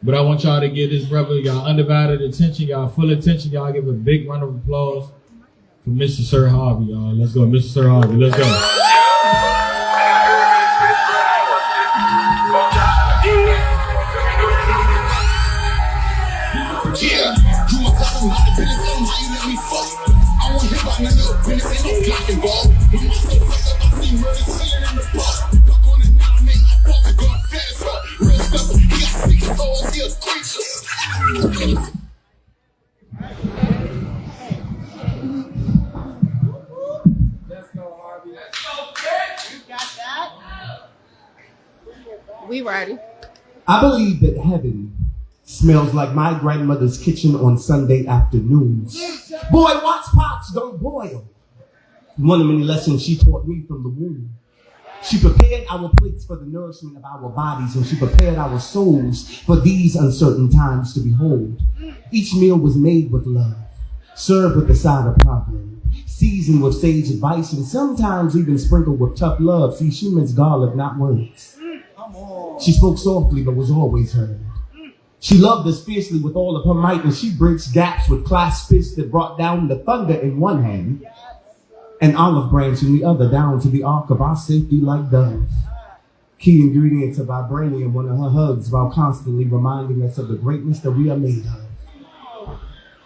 But I want y'all to give this brother y'all undivided attention, y'all full attention. Y'all give a big round of applause for Mr. Sir Harvey, y'all. Let's go, Mr. Sir Harvey. Let's go. Yeah, you want to talk about the business, tell them how you let me fuck. I want to hear about none of the business, ain't no block involved. My mom so fucked up, I see murder chilling in the park. Fuck on it now, nigga, I fuck it, going fast up. Real stuff, he got 6 souls, he a creature. Let's go, Harvey. Let's go, Fitz. You got that? We ready. I believe that heaven smells like my grandmother's kitchen on Sunday afternoons. Boy, watch pots don't boil. One of many lessons she taught me from the womb. She prepared our plates for the nourishment of our bodies, and she prepared our souls for these uncertain times to behold. Each meal was made with love, served with a side of proverb, seasoned with sage advice, and sometimes even sprinkled with tough love. See, she meant garlic, not words. She spoke softly, but was always heard. She loved us fiercely with all of her might, and she bridged gaps with clasped fists that brought down the thunder in one hand, an olive branch in the other, down to the ark of our safety like dove. Key ingredient to vibranium, one of her hugs, while constantly reminding us of the greatness that we are made of.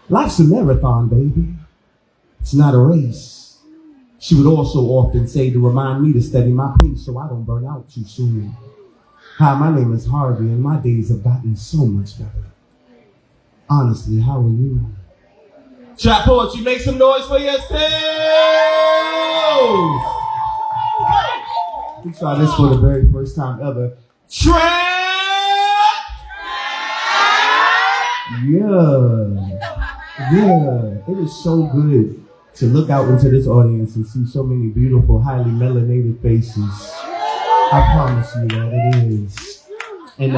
Life's a marathon, baby. It's not a race. She would also often say to remind me to steady my pace so I don't burn out too soon. Hi, my name is Harvey, and my days have gotten so much better. Honestly, how are you? Trap poetry, make some noise for yourselves! We try this for the very first time ever. Trap! Yeah. It is so good to look out into this audience and see so many beautiful, highly melanated faces. I promise you that it is. And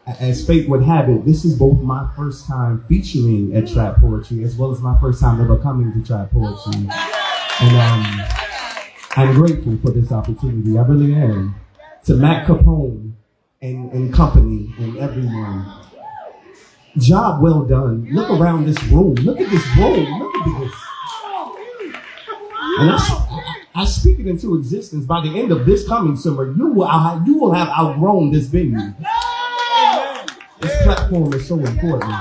as fate would have it, this is both my first time featuring at Trap Poetry as well as my first time ever coming to Trap Poetry. And I'm grateful for this opportunity. I really am. To Matt Capone and company and everyone. Job well done. Look around this room. Look at this room. Look at this. And I speak it into existence. By the end of this coming summer, you will have outgrown this venue. This platform is so important.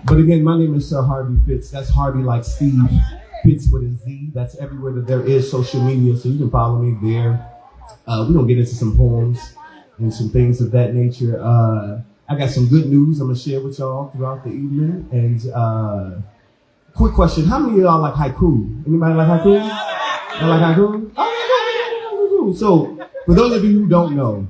But again, my name is Sir Harvey Fitz. That's Harvey like Steve. Fitz with a Z. That's everywhere that there is social media, so you can follow me there. We're going to get into some poems and some things of that nature. I got some good news I'm going to share with y'all throughout the evening. And quick question, how many of y'all like haiku? Anybody like haiku? Y'all like haiku? Oh, so, for those of you who don't know,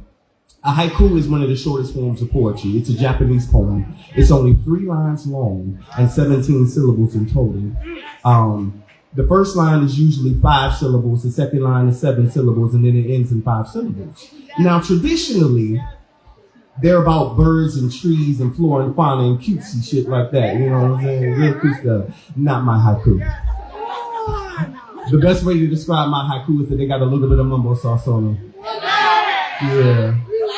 a haiku is one of the shortest forms of poetry. It's a Japanese poem. It's only 3 lines long and 17 syllables in total. The first line is usually 5 syllables, the second line is 7 syllables, and then it ends in 5 syllables. Now, traditionally, they're about birds and trees and flora and fauna and cutesy shit like that. You know what I'm saying? Real cute stuff. Not my haiku. The best way to describe my haiku is that they got a little bit of mumbo sauce on them. Yeah.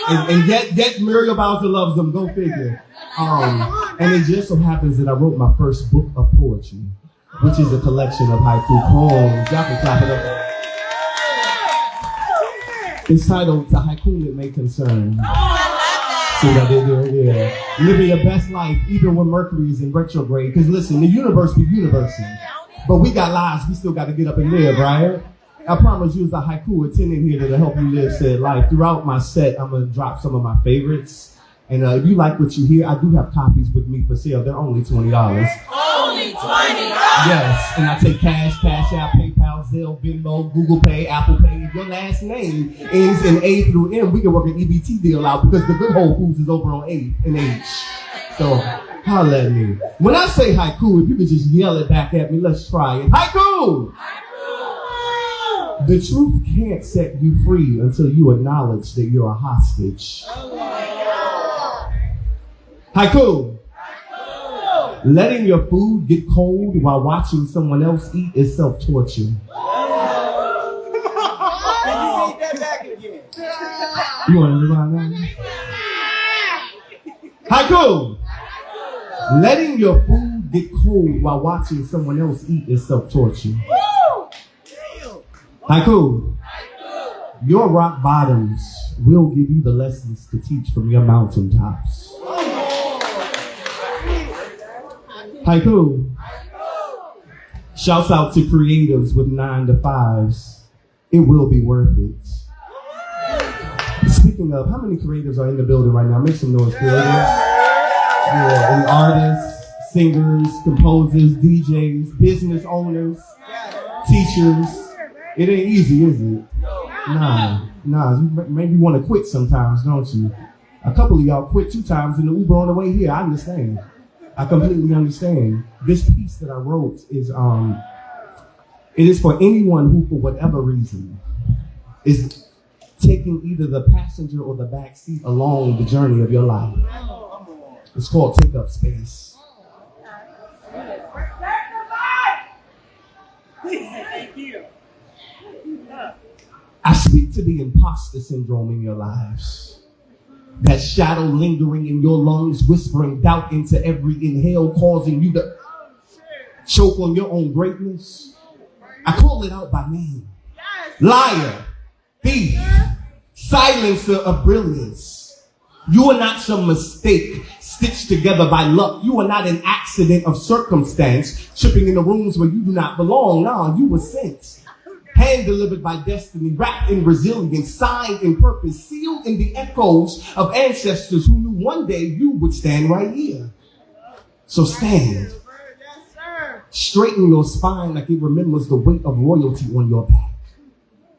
And yet Muriel Bowser loves them, go figure. And it just so happens that I wrote my first book of poetry, which is a collection of haiku poems. Y'all can clap it up. It's titled The Haiku That May Concern. See what I did there? Yeah. Living your best life, even when Mercury is in retrograde. Because listen, the universe be universing. But we got lives, we still got to get up and live, right? I promise you, as a haiku attendant here that'll help you live said life. Throughout my set, I'm going to drop some of my favorites. And if you like what you hear, I do have copies with me for sale. They're only $20. Only $20. Yes, and I take Cash App, PayPal, Zelle, Venmo, Google Pay, Apple Pay. If your last name ends in A through M, we can work an EBT deal out because the good Whole Foods is over on A and H. So, holla at me. When I say haiku, if you could just yell it back at me, let's try it. Haiku! The truth can't set you free until you acknowledge that you're a hostage. Haiku. Letting your food get cold while watching someone else eat is self-torture. You want to rewind that? Haiku. Letting your food get cold while watching someone else eat is self-torture. Haiku. Your rock bottoms will give you the lessons to teach from your mountaintops. Haiku. Shouts out to creatives with 9 to 5s. It will be worth it. Speaking of, how many creatives are in the building right now? Make some noise, creatives. Yeah, and artists, singers, composers, DJs, business owners, teachers. It ain't easy, is it? Nah. You maybe want to quit sometimes, don't you? A couple of y'all quit 2 times in the Uber on the way here. I understand. I completely understand. This piece that I wrote is it is for anyone who, for whatever reason, is taking either the passenger or the back seat along the journey of your life. It's called Take Up Space. I speak to the imposter syndrome in your lives. That shadow lingering in your lungs, whispering doubt into every inhale, causing you to choke on your own greatness. I call it out by name. Liar, thief, silencer of brilliance. You are not some mistake stitched together by luck. You are not an accident of circumstance, tripping in the rooms where you do not belong. Nah, you were sent. Hand delivered by destiny, wrapped in resilience, signed in purpose, sealed in the echoes of ancestors who knew one day you would stand right here. So stand. Straighten your spine like it remembers the weight of royalty on your back.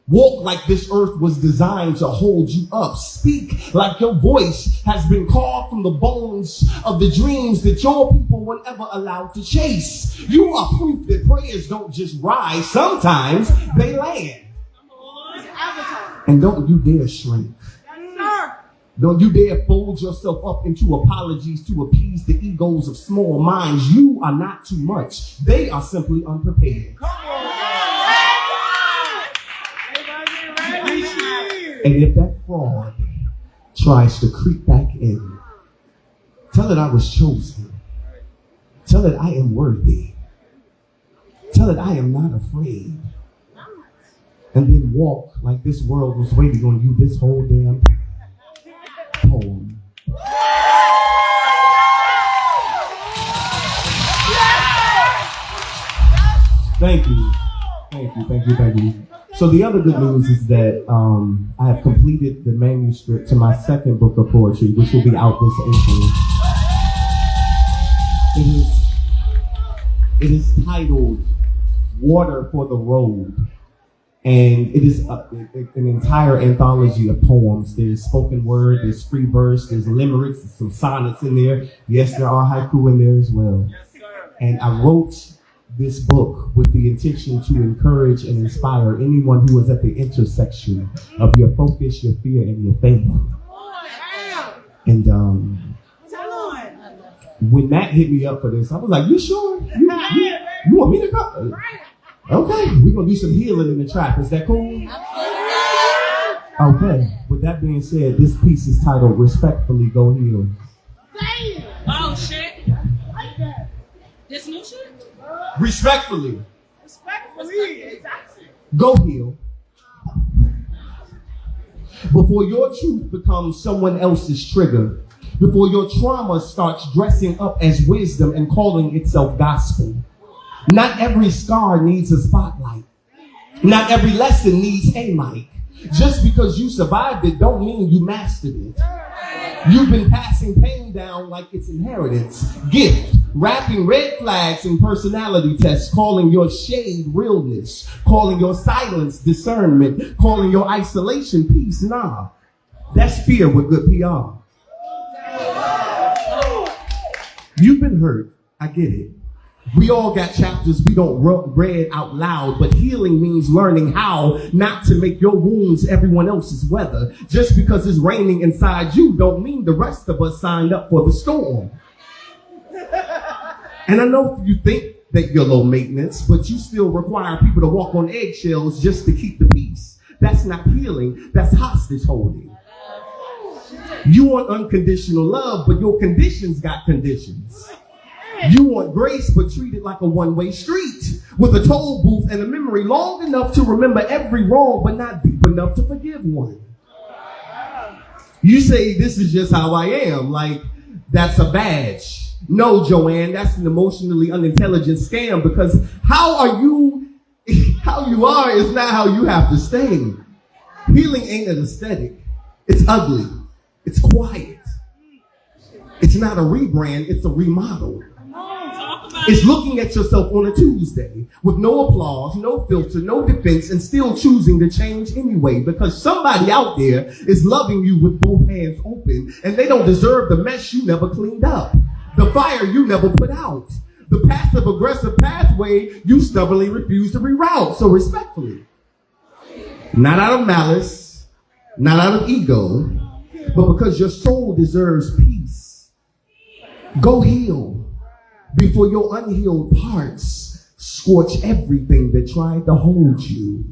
Walk like this earth was designed to hold you up. Speak like your voice has been carved from the bones of the dreams that your people were never allowed to chase. You are proof that prayers don't just rise, sometimes they land. And don't you dare shrink. Don't you dare fold yourself up into apologies to appease the egos of small minds. You are not too much. They are simply unprepared. And if that fraud tries to creep back in, tell it I was chosen. Tell it I am worthy. Tell it I am not afraid. And then walk like this world was waiting on you this whole damn poem. Thank you. So the other good news is that I have completed the manuscript to my second book of poetry, which will be out this April. It is titled Water for the Road, and it is an entire anthology of poems. There's spoken word, there's free verse, there's limericks, there's some sonnets in there. Yes, there are haiku in there as well. And I wrote this book with the intention to encourage and inspire anyone who is at the intersection of your focus, your fear, and your faith. And when Matt hit me up for this, I was like, you sure? You want me to come? Okay, we're going to do some healing in the trap. Is that cool? Okay, with that being said, this piece is titled Respectfully Go Heal. Oh, shit. This new shit? Respectfully. Go heal. Before your truth becomes someone else's trigger. Before your trauma starts dressing up as wisdom and calling itself gospel. Not every scar needs a spotlight. Not every lesson needs a mic. Just because you survived it don't mean you mastered it. You've been passing pain down like it's inheritance, gift, wrapping red flags in personality tests, calling your shade realness, calling your silence discernment, calling your isolation peace. Nah, that's fear with good PR. You've been hurt, I get it. We all got chapters we don't read out loud, but healing means learning how not to make your wounds everyone else's weather. Just because it's raining inside you don't mean the rest of us signed up for the storm. And I know you think that you're low maintenance, but you still require people to walk on eggshells just to keep the peace. That's not healing, that's hostage holding. You want unconditional love, but your conditions got conditions. You want grace, but treat it like a one-way street with a toll booth and a memory long enough to remember every wrong, but not deep enough to forgive one. You say, this is just how I am, like that's a badge. No, Joanne, that's an emotionally unintelligent scam, because how you are is not how you have to stay. Healing ain't an aesthetic. It's ugly. It's quiet. It's not a rebrand, it's a remodel. It's looking at yourself on a Tuesday with no applause, no filter, no defense, and still choosing to change anyway, because somebody out there is loving you with both hands open, and they don't deserve the mess you never cleaned up, the fire you never put out, the passive-aggressive pathway you stubbornly refuse to reroute. So respectfully, not out of malice, not out of ego, but because your soul deserves peace, go heal before your unhealed parts scorch everything that tried to hold you.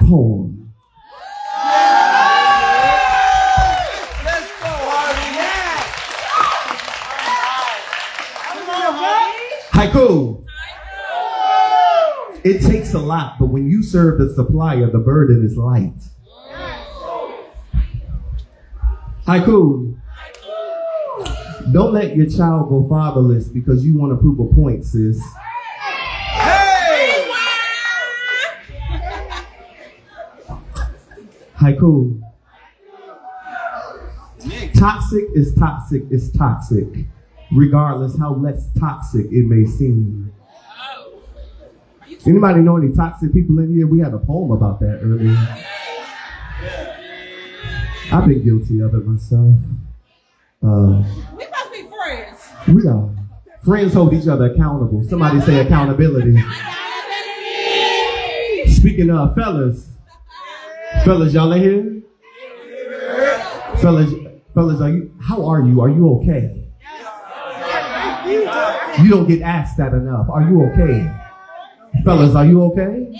Poem. Let's go, Harvey. Haiku. It takes a lot, but when you serve the supplier, the burden is light. Haiku. Don't let your child go fatherless because you want to prove a point, sis. Hey! Haiku. Toxic is toxic is toxic, regardless how less toxic it may seem. Anybody know any toxic people in here? We had a poem about that earlier. I've been guilty of it myself. We must be friends. We are. Friends hold each other accountable. Somebody say accountability. Speaking of fellas, y'all in here? Fellas, how are you? Are you okay? You don't get asked that enough. Are you okay? Fellas, are you okay?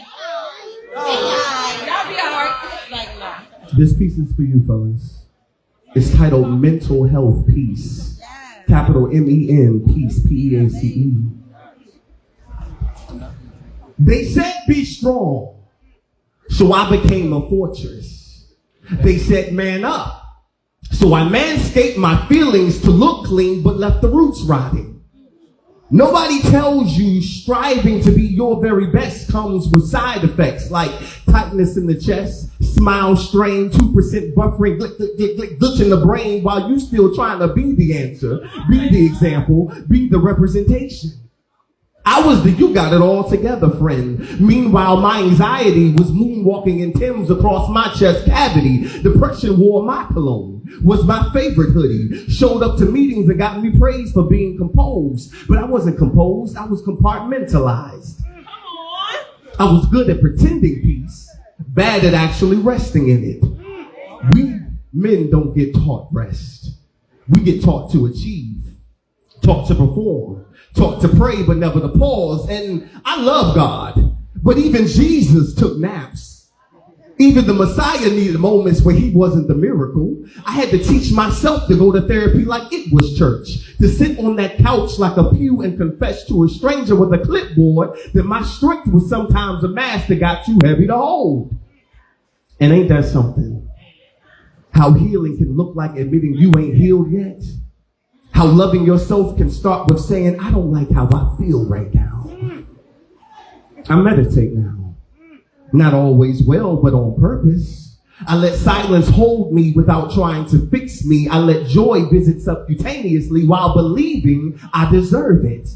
Y'all be alright. Like, no. This piece is for you, fellas. It's titled Mental Health Peace. Capital M-E-N, peace, P-E-A-C-E. They said be strong, so I became a fortress. They said man up, so I manscaped my feelings to look clean, but left the roots rotting. Nobody tells you striving to be your very best comes with side effects like tightness in the chest, smile strain, 2% buffering, glitch in the brain, while you still trying to be the answer, be the example, be the representation. I was the you got it all together friend. Meanwhile, my anxiety was moonwalking in Tim's across my chest cavity. Depression wore my cologne, was my favorite hoodie. Showed up to meetings and got me praised for being composed. But I wasn't composed, I was compartmentalized. I was good at pretending peace, bad at actually resting in it. We men don't get taught rest. We get taught to achieve, taught to perform, taught to pray, but never to pause. And I love God, but even Jesus took naps. Even the Messiah needed moments where he wasn't the miracle. I had to teach myself to go to therapy like it was church, to sit on that couch like a pew and confess to a stranger with a clipboard that my strength was sometimes a mask that got too heavy to hold. And ain't that something? How healing can look like admitting you ain't healed yet. How loving yourself can start with saying, I don't like how I feel right now. I meditate now. Not always well, but on purpose. I let silence hold me without trying to fix me. I let joy visit subcutaneously while believing I deserve it.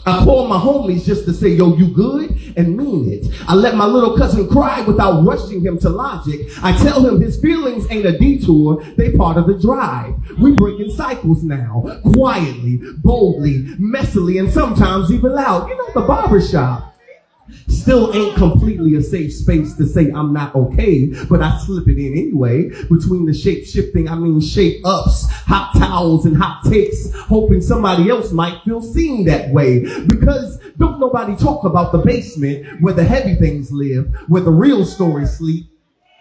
I call my homies just to say, yo, you good? And mean it. I let my little cousin cry without rushing him to logic. I tell him his feelings ain't a detour, they part of the drive. We breaking cycles now, quietly, boldly, messily, and sometimes even loud. You know, the barbershop still ain't completely a safe space to say I'm not okay, but I slip it in anyway. Between the shape shifting, shape ups, hot towels and hot takes, hoping somebody else might feel seen that way. Because don't nobody talk about the basement where the heavy things live, where the real stories sleep.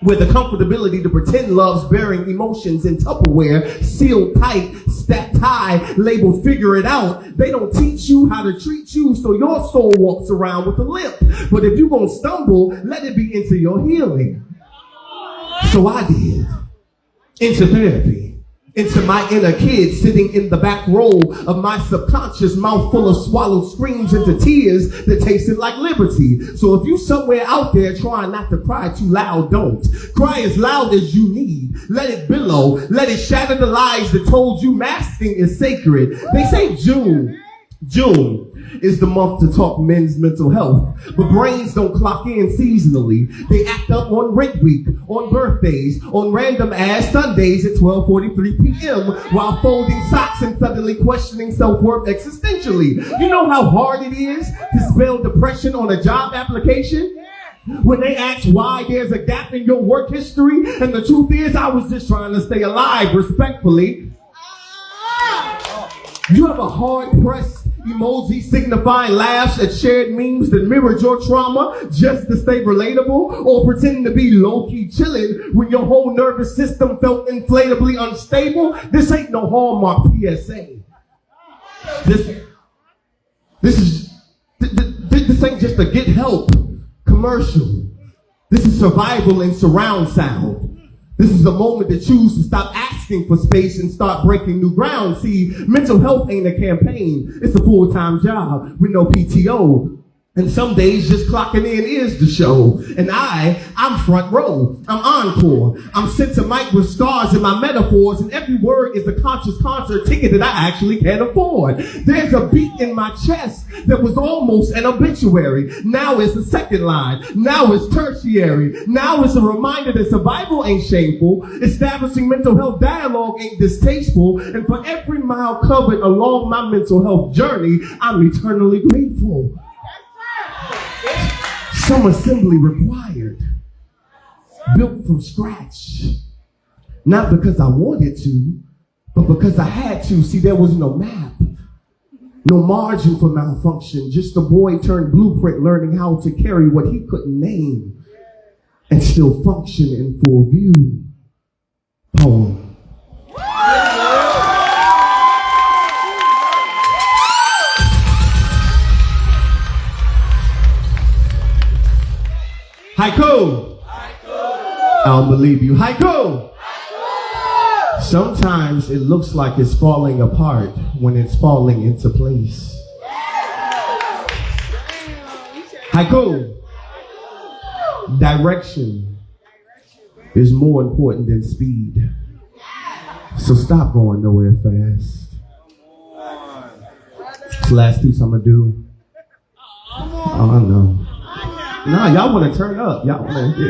where the comfortability to pretend love's bearing emotions in Tupperware, sealed tight, stacked high, labeled figure it out. They don't teach you how to treat you, so your soul walks around with a limp. But if you're gonna stumble, let it be into your healing. So I did. Into therapy. Into my inner kid sitting in the back row of my subconscious, mouth full of swallowed screams into tears that tasted like liberty. So if you somewhere out there trying not to cry too loud, don't. Cry as loud as you need. Let it billow. Let it shatter the lies that told you masking is sacred. They say June is the month to talk men's mental health. But brains don't clock in seasonally. They act up on rent week, on birthdays, on random ass Sundays at 12:43 p.m. while folding socks and suddenly questioning self-worth existentially. You know how hard it is to spell depression on a job application? When they ask why there's a gap in your work history, and the truth is I was just trying to stay alive, respectfully. You have a hard-pressed emoji signifying laughs at shared memes that mirrored your trauma just to stay relatable, or pretend to be low-key chilling when your whole nervous system felt inflatably unstable. This ain't no Hallmark PSA. This ain't just a get help commercial. This is survival in surround sound. This is a moment to choose to stop asking for space and start breaking new ground. See, mental health ain't a campaign. It's a full-time job with no PTO. And some days just clocking in is the show. And I'm front row. I'm encore. I'm sent to mic with stars in my metaphors, and every word is a conscious concert ticket that I actually can't afford. There's a beat in my chest that was almost an obituary. Now it's the second line. Now it's tertiary. Now it's a reminder that survival ain't shameful. Establishing mental health dialogue ain't distasteful. And for every mile covered along my mental health journey, I'm eternally grateful. Some assembly required, built from scratch, not because I wanted to, but because I had to. See, there was no map, no margin for malfunction, just a boy turned blueprint learning how to carry what he couldn't name and still function in full view. Poem. Haiku. I don't believe you. Haiku. Sometimes it looks like it's falling apart when it's falling into place. Haiku. Direction is more important than speed. So stop going nowhere fast. It's the last piece I'm gonna do. Oh, I know. Nah, y'all want to turn up. Y'all want to,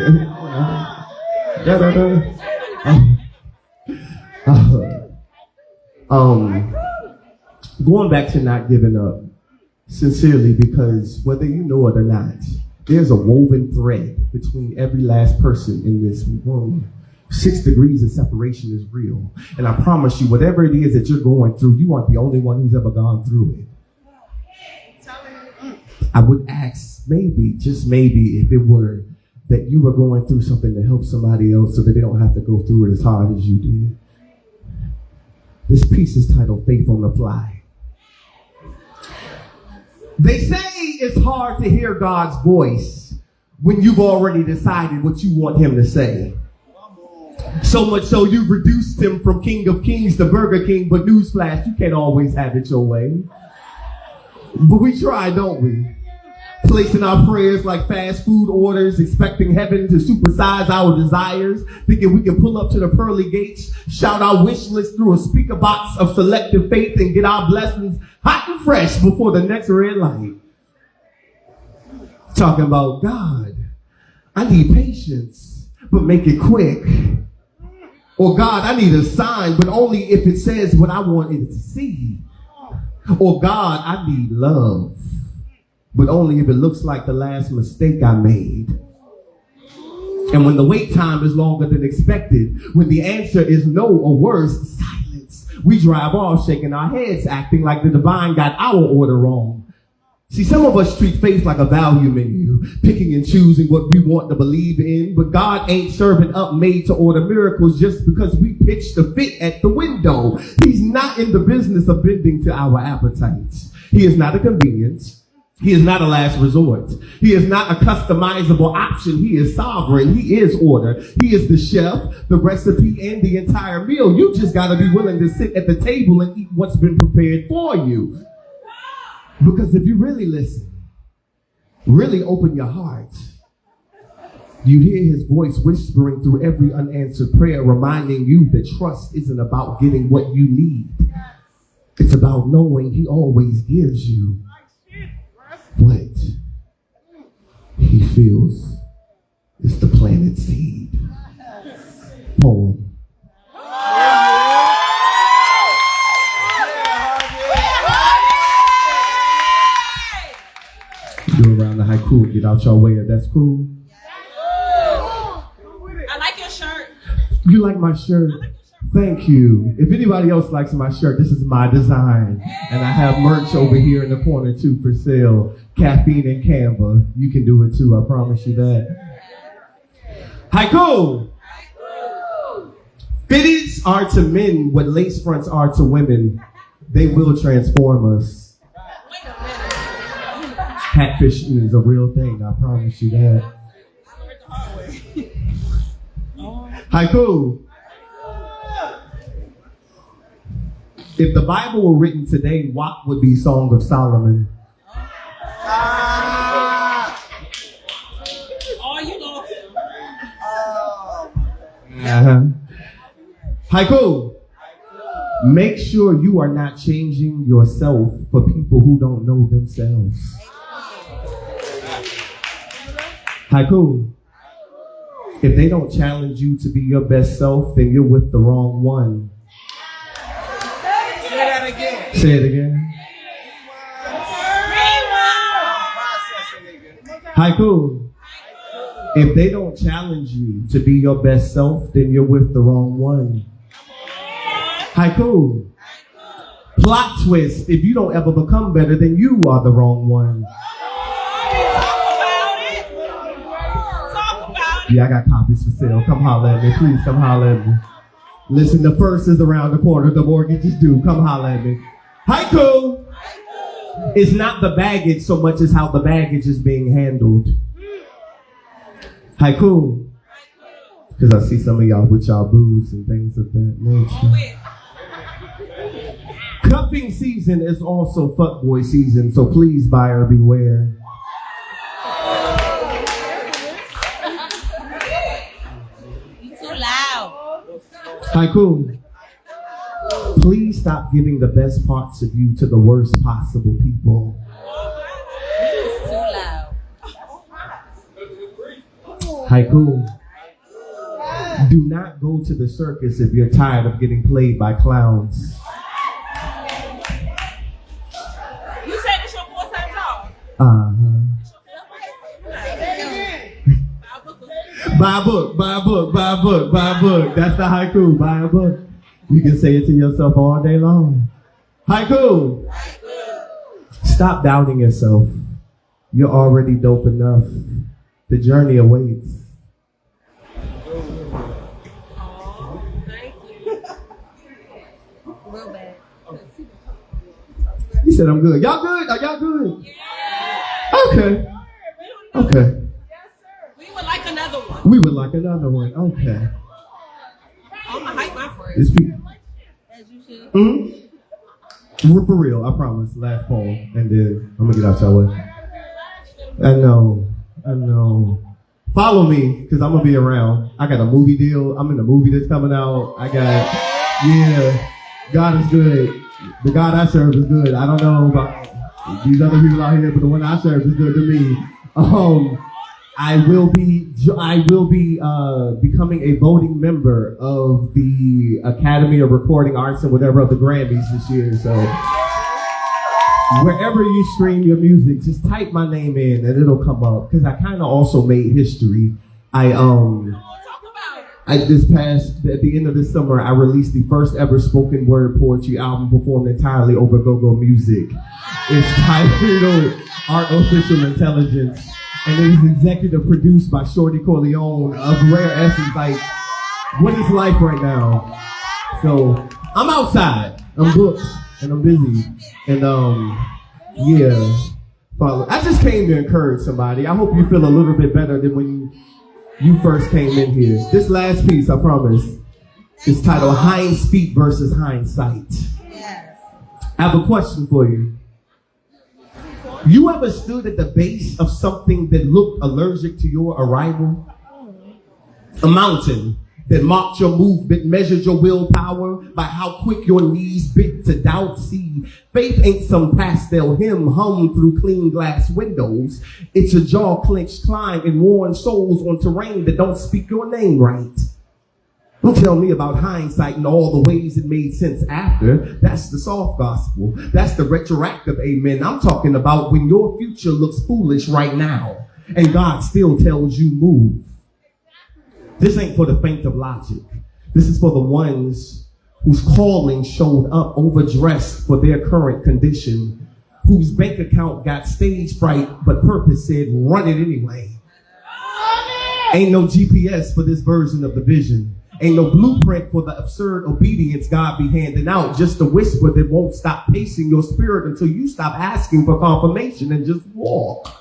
going back to not giving up, sincerely, because whether you know it or not, there's a woven thread between every last person in this room. 6 degrees of separation is real. And I promise you, whatever it is that you're going through, you aren't the only one who's ever gone through it. I would ask, maybe, just maybe, if it were that you were going through something to help somebody else so that they don't have to go through it as hard as you did. This piece is titled Faith on the Fly. They say it's hard to hear God's voice when you've already decided what you want him to say. So much so you've reduced him from King of Kings to Burger King, but newsflash, you can't always have it your way. But we try, don't we? Placing our prayers like fast food orders, expecting heaven to supersize our desires, thinking we can pull up to the pearly gates, shout our wish list through a speaker box of selective faith, and get our blessings hot and fresh before the next red light. Talking about God, I need patience, but make it quick. Or God, I need a sign, but only if it says what I want it to see. Or God, I need love, but only if it looks like the last mistake I made. And when the wait time is longer than expected, when the answer is no or worse, silence, we drive off shaking our heads, acting like the divine got our order wrong. See, some of us treat faith like a value menu, picking and choosing what we want to believe in, but God ain't serving up made-to-order miracles just because we pitch the fit at the window. He's not in the business of bending to our appetites. He is not a convenience. He is not a last resort. He is not a customizable option. He is sovereign. He is order. He is the chef, the recipe, and the entire meal. You just got to be willing to sit at the table and eat what's been prepared for you. Because if you really listen, really open your heart, you hear his voice whispering through every unanswered prayer, reminding you that trust isn't about getting what you need. It's about knowing he always gives you what he feels is the planted seed. Poem. Go around the haiku and get out your way, if that's cool. I like your shirt. You like my shirt? Thank you. If anybody else likes my shirt, this is my design. And I have merch over here in the corner too for sale. Caffeine and Canva. You can do it too, I promise you that. Haiku! Fitteds are to men what lace fronts are to women. They will transform us. Catfishing is a real thing, I promise you that. Haiku. If the Bible were written today, what would be Song of Solomon? Haiku. Make sure you are not changing yourself for people who don't know themselves. Haiku. If they don't challenge you to be your best self, then you're with the wrong one. Say that again. Say it again. Haiku. If they don't challenge you to be your best self, then you're with the wrong one. Haiku. Plot twist. If you don't ever become better, then you are the wrong one. Yeah, I got copies for sale. Come holler at me. Please come holler at me. Listen, the first is around the corner. The mortgage is due. Come holler at me. Haiku. It's not the baggage so much as how the baggage is being handled. Haiku. Because I see some of y'all with y'all booze and things of that nature. Cuffing season is also fuckboy season, so please buyer beware. Haiku. Please stop giving the best parts of you to the worst possible people. It's too loud. Haiku. Do not go to the circus if you're tired of getting played by clowns. You said it's your full-time job. Buy a book, buy a book, buy a book, buy a book. That's the haiku. Buy a book. You can say it to yourself all day long. Haiku. Stop doubting yourself. You're already dope enough. The journey awaits. Thank you. Real bad. You said I'm good. Y'all good? Are y'all good? Yeah. Okay. Okay. We would like another one. We would like another one. Okay. I'm gonna hype my friend. It's people. As you should. For real, I promise. Last poem, and then I'm gonna get out your way. I know. Follow me, because I'm gonna be around. I got a movie deal. I'm in a movie that's coming out. God is good. The God I serve is good. I don't know about these other people out here, but the one I serve is good to me. I will be becoming a voting member of the Academy of Recording Arts and whatever of the Grammys this year. So wherever you stream your music, just type my name in and it'll come up. Because I kind of also made history. At the end of this summer, I released the first ever spoken word poetry album performed entirely over go-go music. It's titled Artificial Intelligence, and it is executive produced by Shorty Corleone of Rare Essence. Like, what is life right now? So I'm outside, I'm booked, and I'm busy, and yeah. I just came to encourage somebody. I hope you feel a little bit better than when you first came in here. This last piece, I promise, is titled Hind's Feet versus Hindsight. Yes. I have a question for you. You ever stood at the base of something that looked allergic to your arrival? A mountain that marked your movement, measured your willpower by how quick your knees bent to doubt. See, faith ain't some pastel hymn hummed through clean glass windows. It's a jaw-clenched climb in worn soles on terrain that don't speak your name right. Don't tell me about hindsight and all the ways it made sense after. That's the soft gospel. That's the retroactive amen. I'm talking about when your future looks foolish right now and God still tells you move. This ain't for the faint of logic. This is for the ones whose calling showed up overdressed for their current condition, whose bank account got stage fright, but purpose said, run it anyway. Ain't no GPS for this version of the vision. Ain't no blueprint for the absurd obedience God be handing out. Just a whisper that won't stop pacing your spirit until you stop asking for confirmation and just walk.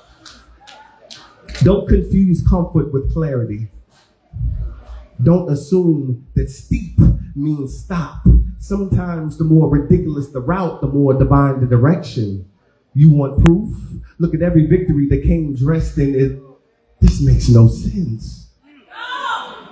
Don't confuse comfort with clarity. Don't assume that steep means stop. Sometimes the more ridiculous the route, the more divine the direction. You want proof? Look at every victory that came dressed in it. This makes no sense.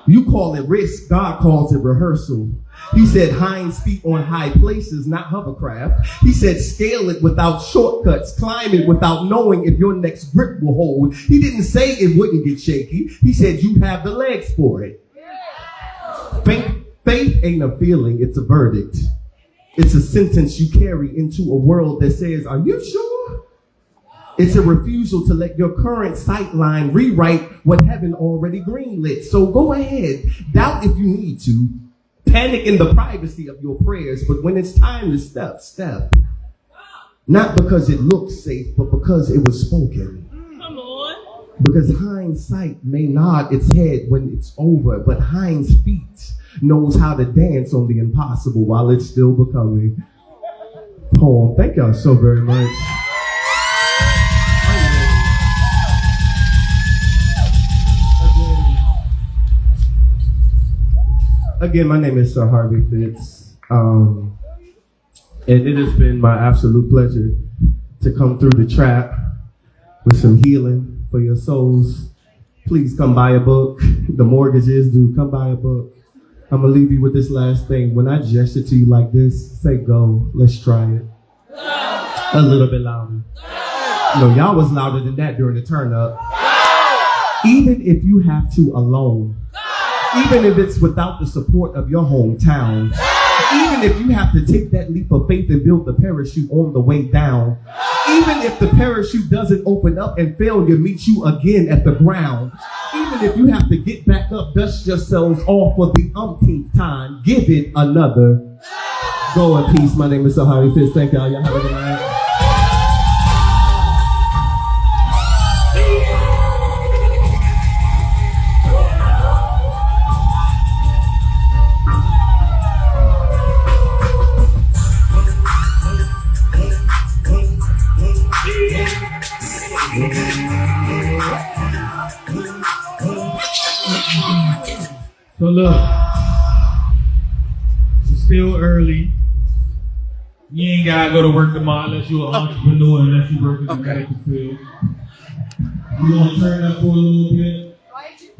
You call it risk, God calls it rehearsal. He said Hind's feet on high places, not hovercraft. He said scale it without shortcuts, climb it without knowing if your next grip will hold. He didn't say it wouldn't get shaky. He said you have the legs for it. Faith ain't a feeling, it's a verdict. It's a sentence you carry into a world that says, are you sure? It's a refusal to let your current sightline rewrite what heaven already greenlit. So go ahead, doubt if you need to, panic in the privacy of your prayers, but when it's time to step. Not because it looks safe, but because it was spoken. Come on. Because hindsight may nod its head when it's over, but Hind's feet knows how to dance on the impossible while it's still becoming. Poem. Thank y'all so very much. Again, my name is Sir Harvey Fitz, and it has been my absolute pleasure to come through the trap with some healing for your souls. Please come buy a book. The mortgage is due. Come buy a book. I'm going to leave you with this last thing. When I gesture to you like this, say go. Let's try it. A little bit louder. No, y'all was louder than that during the turn up. Even if you have to alone. Even if it's without the support of your hometown. Even if you have to take that leap of faith and build the parachute on the way down. Even if the parachute doesn't open up and failure meets you again at the ground. Even if you have to get back up, dust yourselves off for the umpteenth time, give it another go in peace. My name is Sir Harvey Fitz. Thank y'all. Y'all have a good night. So look, it's still early. You ain't gotta go to work tomorrow unless you're an entrepreneur, unless you work in the medical field. You gonna turn up for a little bit.